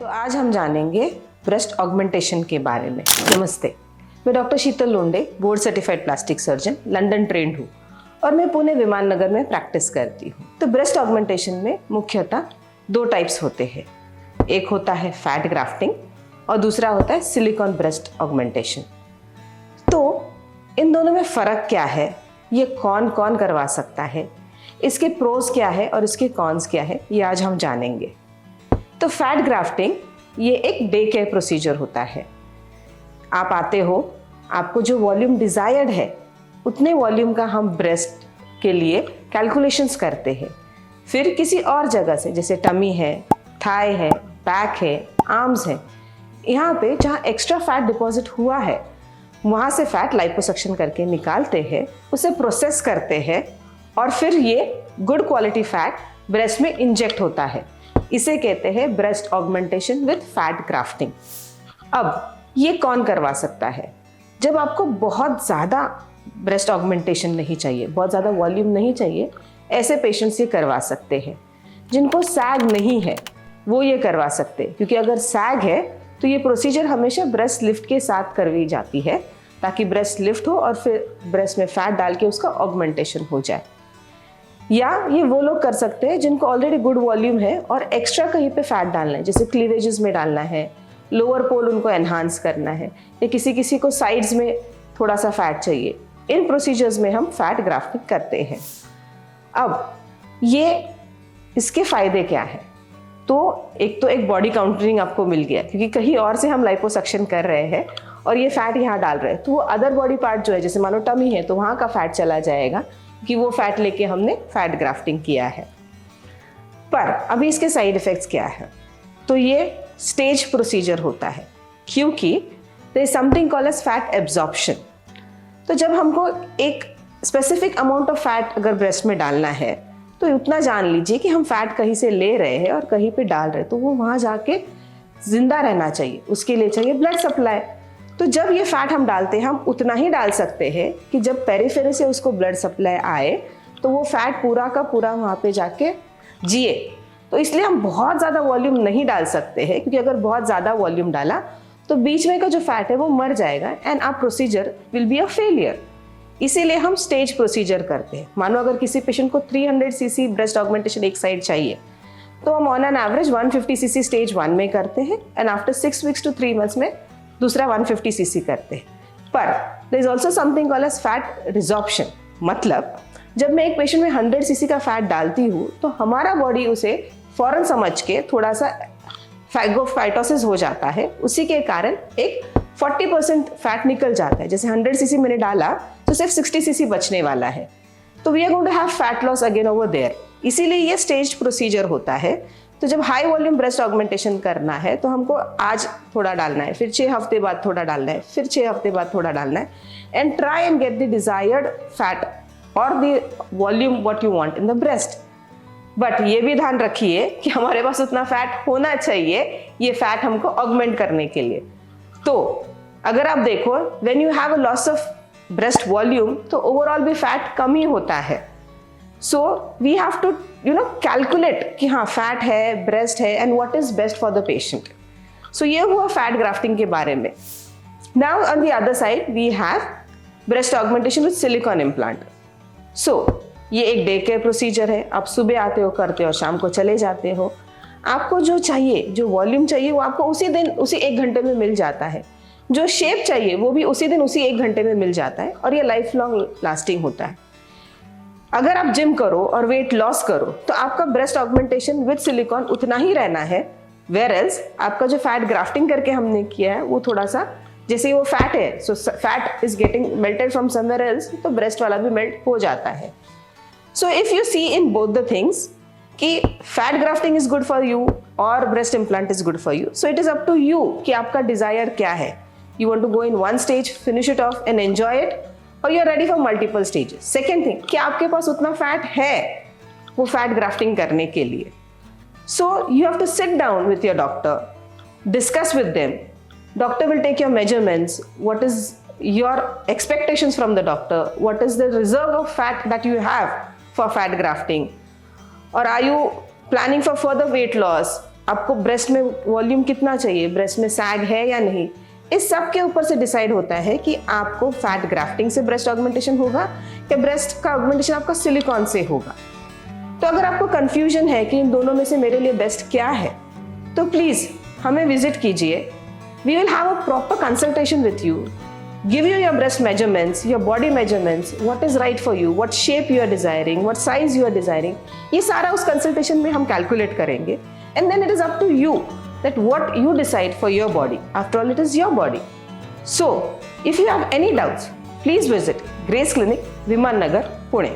तो आज हम जानेंगे ब्रेस्ट ऑगमेंटेशन के बारे में। नमस्ते, मैं doctor Sheetal Londhe, board certified plastic surgeon, London trained हूँ और मैं पुणे विमान नगर में प्रैक्टिस करती हूँ। तो ब्रेस्ट ऑगमेंटेशन में मुख्यतः दो टाइप्स होते हैं। एक होता है फैट ग्राफ्टिंग और दूसरा होता है सिलिकॉन ब्रेस्ट ऑगमेंटेशन। तो इन दोनों में फ़र्क क्या है, ये कौन कौन करवा सकता है, इसके प्रोज क्या है और इसके कॉन्स क्या है, ये आज हम जानेंगे। तो फैट ग्राफ्टिंग ये एक डे केयर प्रोसीजर होता है। आप आते हो, आपको जो वॉल्यूम डिज़ायर्ड है उतने वॉल्यूम का हम ब्रेस्ट के लिए कैलकुलेशंस करते हैं। फिर किसी और जगह से, जैसे टमी है, थाई है, बैक है, आर्म्स है, यहाँ पे जहाँ एक्स्ट्रा फैट डिपॉजिट हुआ है वहाँ से फैट लाइपोसक्शन करके निकालते हैं, उसे प्रोसेस करते हैं और फिर ये गुड क्वालिटी फैट ब्रेस्ट में इंजेक्ट होता है। इसे कहते हैं breast augmentation with fat grafting. अब ये कौन करवा सकता है? जब आपको बहुत ज़्यादा ब्रेस्ट ऑगमेंटेशन नहीं चाहिए, बहुत ज़्यादा वॉल्यूम नहीं चाहिए, ऐसे पेशेंट्स ये करवा सकते हैं। जिनको सैग नहीं है वो ये करवा सकते हैं, क्योंकि अगर सैग है तो ये प्रोसीजर हमेशा ब्रेस्ट लिफ्ट के साथ करवाई जाती है ताकि ब्रेस्ट लिफ्ट हो और फिर ब्रेस्ट में फैट डाल के उसका ऑगमेंटेशन हो जाए। या ये वो लोग कर सकते हैं जिनको ऑलरेडी गुड वॉल्यूम है और एक्स्ट्रा कहीं पे फैट डालना है, जैसे क्लीवेजेस में डालना है, लोअर पोल उनको एनहांस करना है, या किसी को साइड्स में थोड़ा सा फैट चाहिए। इन प्रोसीजर्स में हम फैट ग्राफ्टिंग करते हैं। अब ये इसके फ़ायदे क्या है? तो एक बॉडी काउंटरिंग आपको मिल गया, क्योंकि कहीं और से हम लाइपोसक्शन कर रहे हैं और ये फैट यहाँ डाल रहे हैं, तो वो अदर बॉडी पार्ट जो है, जैसे मानो टमी है तो वहाँ का फैट चला जाएगा कि वो फैट लेके हमने फैट ग्राफ्टिंग किया है। पर अभी इसके साइड इफ़ेक्ट्स क्या है? तो ये स्टेज प्रोसीजर होता है, क्योंकि there is something called as fat absorption. तो जब हमको एक स्पेसिफिक अमाउंट ऑफ फैट अगर ब्रेस्ट में डालना है तो उतना जान लीजिए कि हम फैट कहीं से ले रहे हैं और कहीं पे डाल रहे हैं, तो वो वहाँ जाके जिंदा रहना चाहिए, उसके लिए चाहिए ब्लड सप्लाई। तो जब ये फैट हम डालते हैं, हम उतना ही डाल सकते हैं कि जब पेरिफेरी से उसको ब्लड सप्लाई आए तो वो फैट पूरा का पूरा वहाँ पे जाके जिए। तो इसलिए हम बहुत ज़्यादा वॉल्यूम नहीं डाल सकते हैं, क्योंकि अगर बहुत ज़्यादा वॉल्यूम डाला तो बीच में का जो फैट है वो मर जाएगा and our procedure will be a failure. इसीलिए हम स्टेज प्रोसीजर करते हैं। मानो अगर किसी पेशेंट को 300 सीसी ब्रेस्ट ऑगमेंटेशन एक साइड चाहिए तो हम on an average 150 cc stage 1 में करते हैं and after 6 weeks to 3 months में दूसरा 150 सीसी करते हैं। पर there is also something called as fat resorption. मतलब जब मैं एक पेशेंट में 100 सीसी का फैट डालती हूँ तो हमारा बॉडी उसे फौरन समझ के थोड़ा सा फैगोफाइटोसिस हो जाता है, उसी के कारण एक 40% फैट निकल जाता है। जैसे 100 सीसी मैंने डाला तो सिर्फ 60 सीसी बचने वाला है, तो we are going to have fat loss again over there. इसीलिए ये स्टेज प्रोसीजर होता है। तो जब हाई वॉल्यूम ब्रेस्ट ऑगमेंटेशन करना है तो हमको आज थोड़ा डालना है, फिर 6 हफ्ते बाद थोड़ा डालना है, फिर 6 हफ्ते बाद थोड़ा डालना है, and try and get the desired fat और the volume what you want in the breast. But ये भी ध्यान रखिए कि हमारे पास उतना फैट होना चाहिए ये फैट हमको ऑगमेंट करने के लिए। तो अगर आप देखो, when you have a loss of breast volume तो ओवरऑल भी फैट कम ही होता है। So we have to calculate कि हाँ फैट है, ब्रेस्ट है, and what is best for the patient. So ये हुआ फैट ग्राफ्टिंग के बारे में। Now on the other side we have breast augmentation with silicone implant. So ये एक डे केयर प्रोसीजर है। आप सुबह आते हो, करते हो और शाम को चले जाते हो। आपको जो चाहिए, जो वॉल्यूम चाहिए वो आपको उसी दिन उसी 1 घंटे में मिल जाता है। जो शेप चाहिए वो भी उसी दिन उसी 1 घंटे में मिल जाता है और ये लाइफ लॉन्ग लास्टिंग होता है। अगर आप जिम करो और वेट लॉस करो तो आपका ब्रेस्ट ऑगमेंटेशन विद सिलिकॉन उतना ही रहना है, वेयर एल्स आपका जो फैट ग्राफ्टिंग करके हमने किया है वो थोड़ा सा, जैसे वो फैट है, so fat is getting melted from somewhere else, तो ब्रेस्ट वाला भी मेल्ट हो जाता है। So if you see in both the things कि fat grafting is good for you और breast implant is good for you, so it is up to you कि आपका डिजायर क्या है। You want to go in one stage, finish it off and enjoy it, or you are ready for multiple stages. Second thing, क्या आपके पास उतना fat है वो fat grafting करने के लिए? So you have to sit down with your doctor, discuss with them. Doctor will take your measurements. What is your expectations from the doctor? What is the reserve of fat that you have for fat grafting? Or are you planning for further weight loss? आपको breast में volume कितना चाहिए, breast में सैग है या नहीं, इस सब के ऊपर से डिसाइड होता है कि आपको फैट ग्राफ्टिंग से ब्रेस्ट ऑगमेंटेशन होगा या ब्रेस्ट का ऑगमेंटेशन आपका सिलिकॉन से होगा। तो अगर आपको कंफ्यूजन है कि इन दोनों में से मेरे लिए बेस्ट क्या है, तो प्लीज हमें विजिट कीजिए। We will have a proper consultation with you, give you your breast measurements, your body measurements, what is right for you, what shape you are desiring, what size you are desiring, ये सारा उस consultation में हम calculate करेंगे। And then it is up to you that what you decide for your body. After all, it is your body. So, if you have any doubts, please visit Grace Clinic, Viman Nagar, Pune.